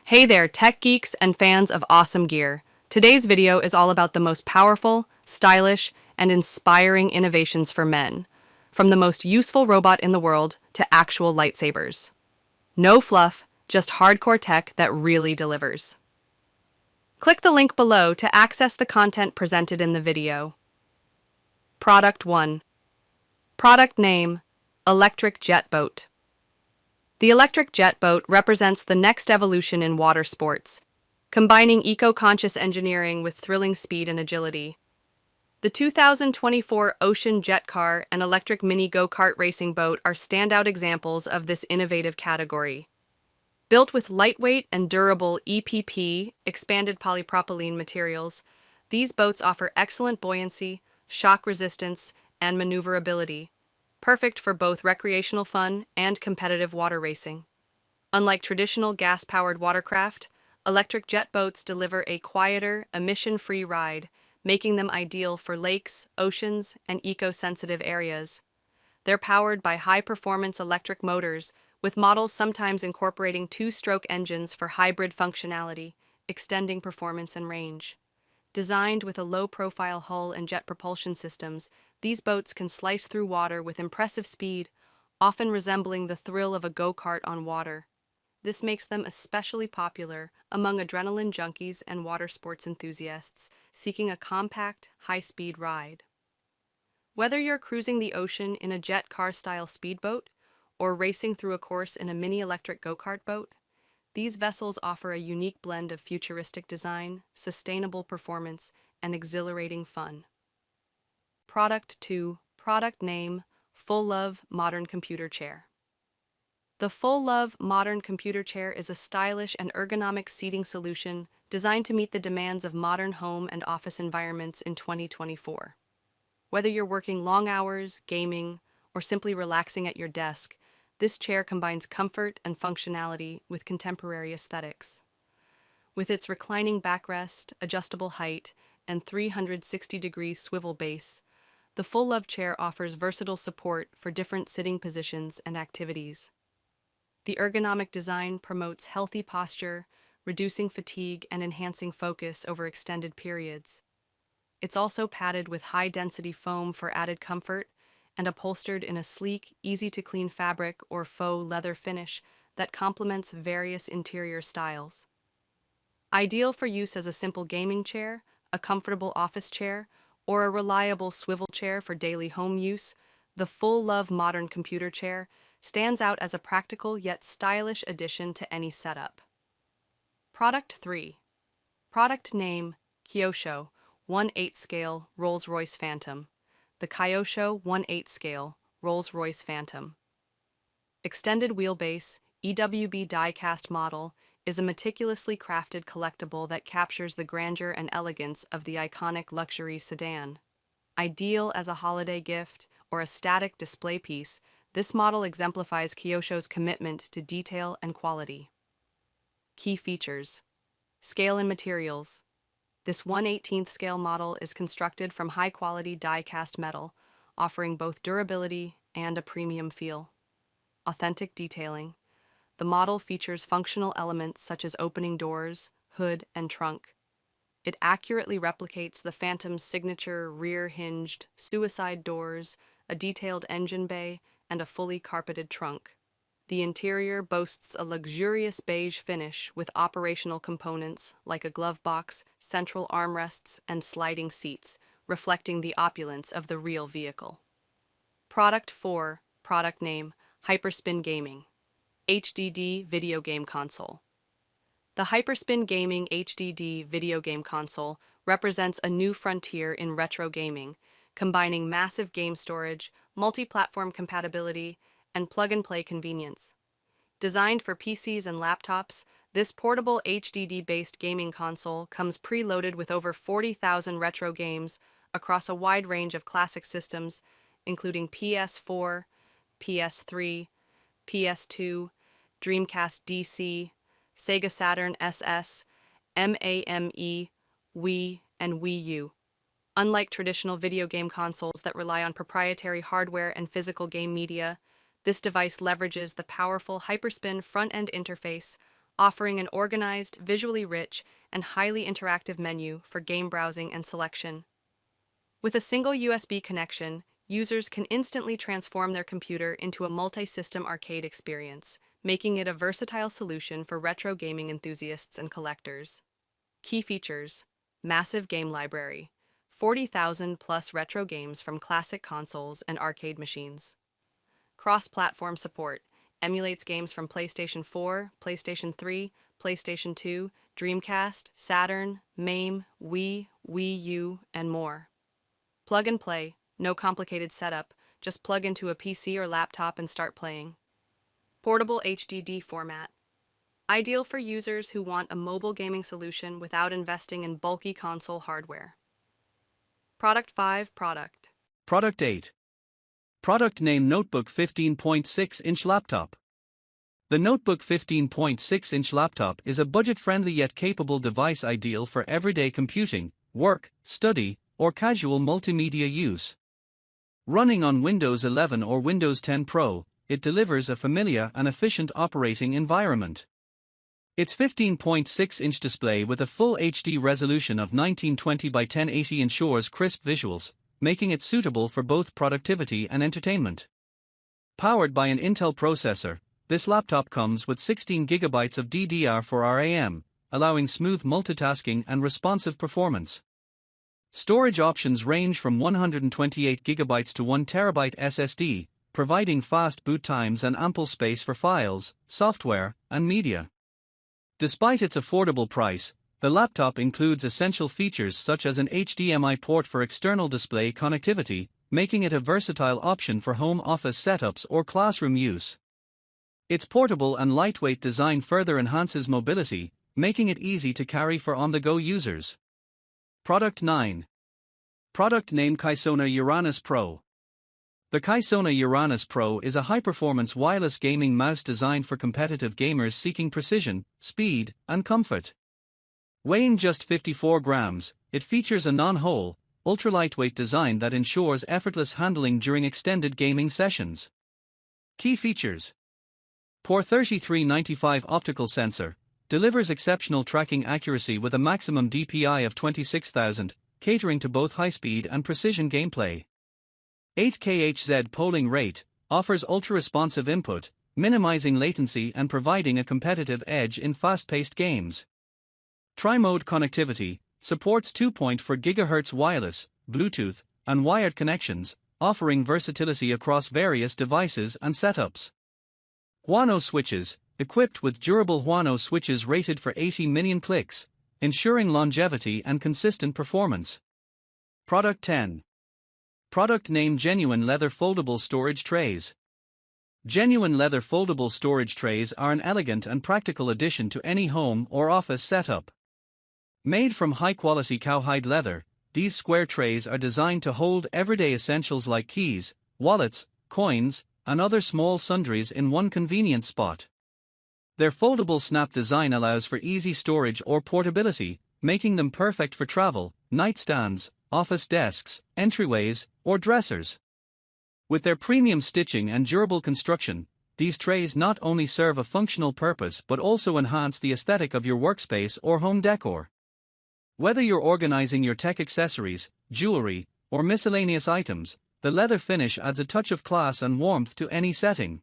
Hey there, tech geeks and fans of awesome gear. Today's video is all about the most powerful, stylish, and inspiring innovations for men, from the most useful robot in the world to actual lightsabers. No fluff, just hardcore tech that really delivers. Click the link below to access the content presented in the video. Product 1. Product name: Electric Jet Boat. The electric jet boat represents the next evolution in water sports, combining eco-conscious engineering with thrilling speed and agility. The 2024 Ocean Jet Car and electric mini go-kart racing boat are standout examples of this innovative category. Built with lightweight and durable EPP, expanded polypropylene materials, these boats offer excellent buoyancy, shock resistance, and maneuverability, perfect for both recreational fun and competitive water racing. Unlike traditional gas-powered watercraft, electric jet boats deliver a quieter, emission-free ride, making them ideal for lakes, oceans, and eco-sensitive areas. They're powered by high-performance electric motors, with models sometimes incorporating two-stroke engines for hybrid functionality, extending performance and range. Designed with a low-profile hull and jet propulsion systems, these boats can slice through water with impressive speed, often resembling the thrill of a go-kart on water. This makes them especially popular among adrenaline junkies and water sports enthusiasts seeking a compact, high-speed ride. Whether you're cruising the ocean in a jet car-style speedboat or racing through a course in a mini-electric go-kart boat, these vessels offer a unique blend of futuristic design, sustainable performance, and exhilarating fun. Product 2. Product name: Full Love Modern Computer Chair. The Full Love Modern Computer Chair is a stylish and ergonomic seating solution designed to meet the demands of modern home and office environments in 2024. Whether you're working long hours, gaming, or simply relaxing at your desk, this chair combines comfort and functionality with contemporary aesthetics. With its reclining backrest, adjustable height, and 360-degree swivel base, the Full Love chair offers versatile support for different sitting positions and activities. The ergonomic design promotes healthy posture, reducing fatigue and enhancing focus over extended periods. It's also padded with high-density foam for added comfort and upholstered in a sleek, easy-to-clean fabric or faux leather finish that complements various interior styles. Ideal for use as a simple gaming chair, a comfortable office chair, or a reliable swivel chair for daily home use, the Full Love Modern Computer Chair stands out as a practical yet stylish addition to any setup. Product 3. Product name: Kyosho 1/8 scale Rolls-Royce Phantom. The Kyosho 1/8 scale Rolls-Royce Phantom. Extended wheelbase, EWB die-cast model, is a meticulously crafted collectible that captures the grandeur and elegance of the iconic luxury sedan. Ideal as a holiday gift or a static display piece, this model exemplifies Kyosho's commitment to detail and quality. Key features: scale and materials. This 1/18 scale model is constructed from high-quality die-cast metal, offering both durability and a premium feel. Authentic detailing. The model features functional elements such as opening doors, hood, and trunk. It accurately replicates the Phantom's signature rear-hinged suicide doors, a detailed engine bay, and a fully carpeted trunk. The interior boasts a luxurious beige finish with operational components like a glove box, central armrests, and sliding seats, reflecting the opulence of the real vehicle. Product 4. Product name: Hyperspin Gaming HDD Video Game Console. The Hyperspin Gaming HDD video game console represents a new frontier in retro gaming, combining massive game storage, multi-platform compatibility, and plug-and-play convenience. Designed for PCs and laptops, this portable HDD-based gaming console comes preloaded with over 40,000 retro games across a wide range of classic systems, including PS4, PS3, PS2, Dreamcast DC, Sega Saturn SS, MAME, Wii, and Wii U. Unlike traditional video game consoles that rely on proprietary hardware and physical game media, this device leverages the powerful Hyperspin front-end interface, offering an organized, visually rich, and highly interactive menu for game browsing and selection. With a single USB connection, users can instantly transform their computer into a multi-system arcade experience, making it a versatile solution for retro gaming enthusiasts and collectors. Key features: massive game library, 40,000 plus retro games from classic consoles and arcade machines. Cross-platform support, emulates games from PlayStation 4, PlayStation 3, PlayStation 2, Dreamcast, Saturn, MAME, Wii, Wii U, and more. Plug and play, no complicated setup, just plug into a PC or laptop and start playing. Portable HDD format, ideal for users who want a mobile gaming solution without investing in bulky console hardware. Product 5. Product 8. Product name: Notebook 15.6-inch laptop. The Notebook 15.6-inch laptop is a budget-friendly yet capable device ideal for everyday computing, work, study, or casual multimedia use. Running on Windows 11 or Windows 10 Pro, it delivers a familiar and efficient operating environment. Its 15.6-inch display with a full HD resolution of 1920 by 1080 ensures crisp visuals, making it suitable for both productivity and entertainment. Powered by an Intel processor, this laptop comes with 16 GB of DDR4 RAM, allowing smooth multitasking and responsive performance. Storage options range from 128 GB to 1 TB SSD, providing fast boot times and ample space for files, software, and media. Despite its affordable price, the laptop includes essential features such as an HDMI port for external display connectivity, making it a versatile option for home office setups or classroom use. Its portable and lightweight design further enhances mobility, making it easy to carry for on-the-go users. Product 9. Product name: Kaisona Uranus Pro. The Kaisona Uranus Pro is a high-performance wireless gaming mouse designed for competitive gamers seeking precision, speed, and comfort. Weighing just 54 grams, it features a non-hole, ultra-lightweight design that ensures effortless handling during extended gaming sessions. Key features: Por 3395 optical sensor, delivers exceptional tracking accuracy with a maximum DPI of 26,000, catering to both high-speed and precision gameplay. 8K Hz polling rate, offers ultra-responsive input, minimizing latency and providing a competitive edge in fast-paced games. Tri-mode connectivity, supports 2.4 GHz wireless, Bluetooth, and wired connections, offering versatility across various devices and setups. Huano switches, equipped with durable Huano switches rated for 80 million clicks, ensuring longevity and consistent performance. Product 10. Product name: Genuine Leather Foldable Storage Trays. Genuine leather foldable storage trays are an elegant and practical addition to any home or office setup. Made from high-quality cowhide leather, these square trays are designed to hold everyday essentials like keys, wallets, coins, and other small sundries in one convenient spot. Their foldable snap design allows for easy storage or portability, making them perfect for travel, nightstands, office desks, entryways, or dressers. With their premium stitching and durable construction, these trays not only serve a functional purpose but also enhance the aesthetic of your workspace or home decor. Whether you're organizing your tech accessories, jewelry, or miscellaneous items, the leather finish adds a touch of class and warmth to any setting.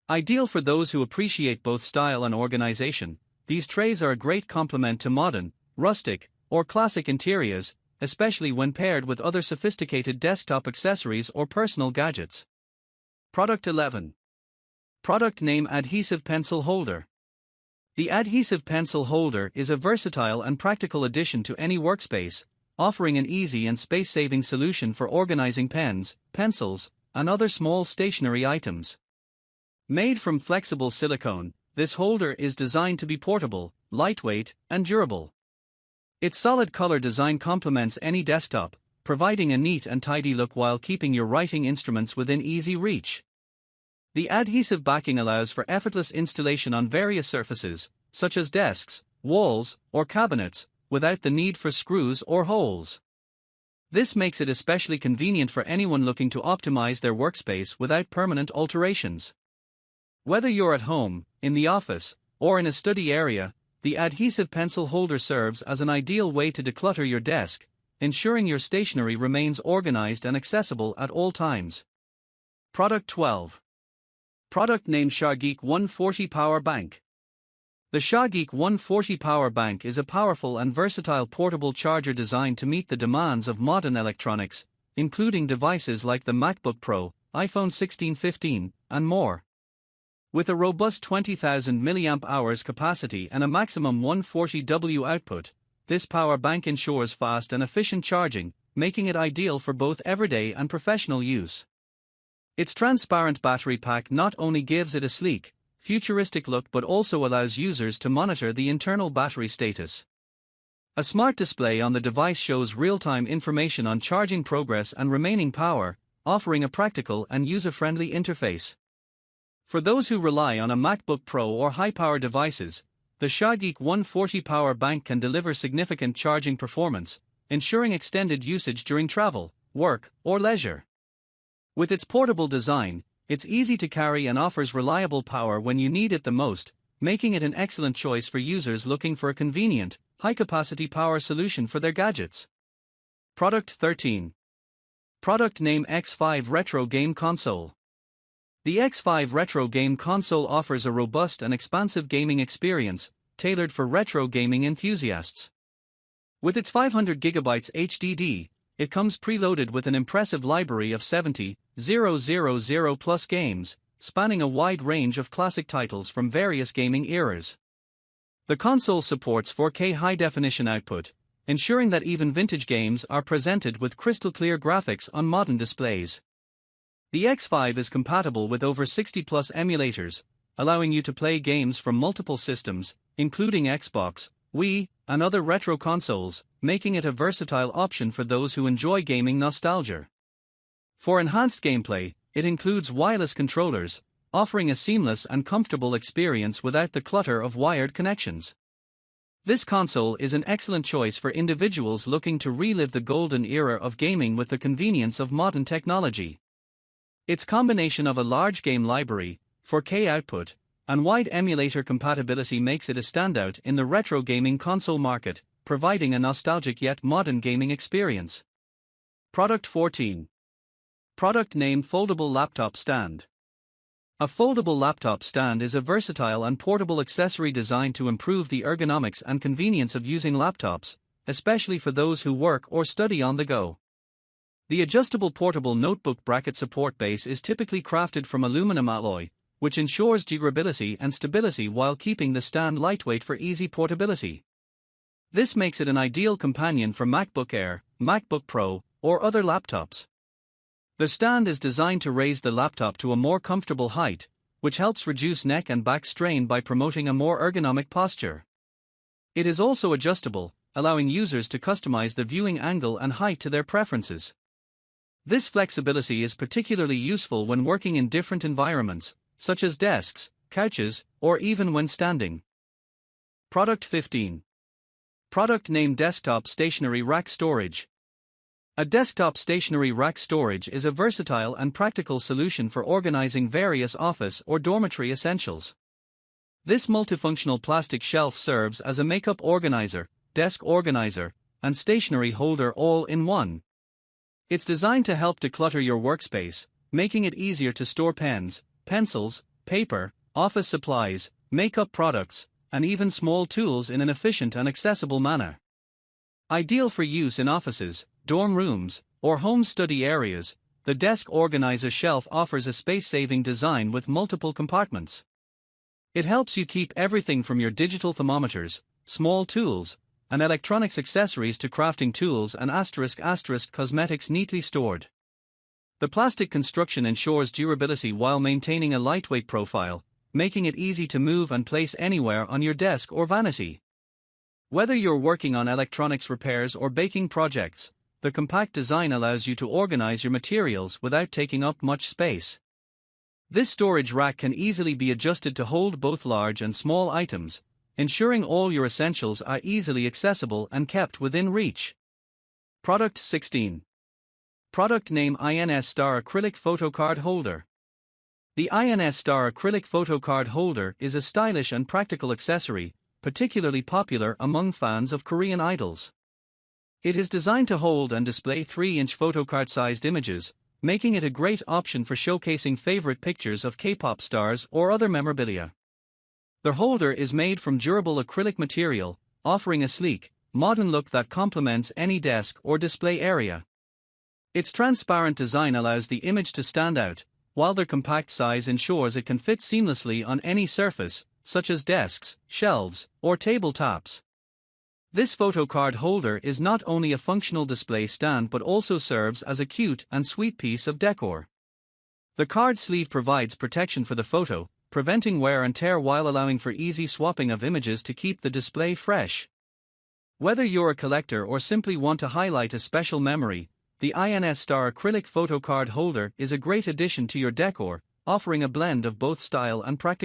Ideal for those who appreciate both style and organization, these trays are a great complement to modern, rustic, or classic interiors, especially when paired with other sophisticated desktop accessories or personal gadgets. Product 11. Product name: Adhesive Pencil Holder. The adhesive pencil holder is a versatile and practical addition to any workspace, offering an easy and space-saving solution for organizing pens, pencils, and other small stationery items. Made from flexible silicone, this holder is designed to be portable, lightweight, and durable. Its solid color design complements any desktop, providing a neat and tidy look while keeping your writing instruments within easy reach. The adhesive backing allows for effortless installation on various surfaces, such as desks, walls, or cabinets, without the need for screws or holes. This makes it especially convenient for anyone looking to optimize their workspace without permanent alterations. Whether you're at home, in the office, or in a study area, the adhesive pencil holder serves as an ideal way to declutter your desk, ensuring your stationery remains organized and accessible at all times. Product 12. Product name ShaGeek 140 Power Bank. The ShaGeek 140 Power Bank is a powerful and versatile portable charger designed to meet the demands of modern electronics, including devices like the MacBook Pro, iPhone 16, 15, and more. With a robust 20,000 mAh capacity and a maximum 140W output, this power bank ensures fast and efficient charging, making it ideal for both everyday and professional use. Its transparent battery pack not only gives it a sleek, futuristic look but also allows users to monitor the internal battery status. A smart display on the device shows real-time information on charging progress and remaining power, offering a practical and user-friendly interface. For those who rely on a MacBook Pro or high-power devices, the ShaGeek 140 Power Bank can deliver significant charging performance, ensuring extended usage during travel, work, or leisure. With its portable design, it's easy to carry and offers reliable power when you need it the most, making it an excellent choice for users looking for a convenient, high-capacity power solution for their gadgets. Product 13. Product name X5 Retro Game Console. The X5 Retro Game Console offers a robust and expansive gaming experience, tailored for retro gaming enthusiasts. With its 500GB HDD, it comes preloaded with an impressive library of 70,000 plus games, spanning a wide range of classic titles from various gaming eras. The console supports 4K high-definition output, ensuring that even vintage games are presented with crystal-clear graphics on modern displays. The X5 is compatible with over 60-plus emulators, allowing you to play games from multiple systems, including Xbox, Wii, and other retro consoles, making it a versatile option for those who enjoy gaming nostalgia. For enhanced gameplay, it includes wireless controllers, offering a seamless and comfortable experience without the clutter of wired connections. This console is an excellent choice for individuals looking to relive the golden era of gaming with the convenience of modern technology. Its combination of a large game library, 4K output, and wide emulator compatibility makes it a standout in the retro gaming console market, providing a nostalgic yet modern gaming experience. Product 14. Product name Foldable Laptop Stand. A foldable laptop stand is a versatile and portable accessory designed to improve the ergonomics and convenience of using laptops, especially for those who work or study on the go. The adjustable portable notebook bracket support base is typically crafted from aluminum alloy, which ensures durability and stability while keeping the stand lightweight for easy portability. This makes it an ideal companion for MacBook Air, MacBook Pro, or other laptops. The stand is designed to raise the laptop to a more comfortable height, which helps reduce neck and back strain by promoting a more ergonomic posture. It is also adjustable, allowing users to customize the viewing angle and height to their preferences. This flexibility is particularly useful when working in different environments, such as desks, couches, or even when standing. Product 15. Product name Desktop Stationery Rack Storage. A desktop stationery rack storage is a versatile and practical solution for organizing various office or dormitory essentials. This multifunctional plastic shelf serves as a makeup organizer, desk organizer, and stationery holder all in one. It's designed to help declutter your workspace, making it easier to store pens, pencils, paper, office supplies, makeup products, and even small tools in an efficient and accessible manner. Ideal for use in offices, dorm rooms, or home study areas, the desk organizer shelf offers a space-saving design with multiple compartments. It helps you keep everything from your digital thermometers, small tools, and electronics accessories to crafting tools and *** cosmetics neatly stored. The plastic construction ensures durability while maintaining a lightweight profile, making it easy to move and place anywhere on your desk or vanity. Whether you're working on electronics repairs or baking projects, the compact design allows you to organize your materials without taking up much space. This storage rack can easily be adjusted to hold both large and small items, ensuring all your essentials are easily accessible and kept within reach. Product 16. Product name INS Star Acrylic Photocard Holder. The INS Star Acrylic Photocard Holder is a stylish and practical accessory, particularly popular among fans of Korean idols. It is designed to hold and display 3-inch photocard-sized images, making it a great option for showcasing favorite pictures of K-pop stars or other memorabilia. The holder is made from durable acrylic material, offering a sleek, modern look that complements any desk or display area. Its transparent design allows the image to stand out, while their compact size ensures it can fit seamlessly on any surface, such as desks, shelves, or tabletops. This photocard holder is not only a functional display stand but also serves as a cute and sweet piece of decor. The card sleeve provides protection for the photo, preventing wear and tear while allowing for easy swapping of images to keep the display fresh. Whether you're a collector or simply want to highlight a special memory, the INS Star Acrylic Photocard Holder is a great addition to your decor, offering a blend of both style and practicality.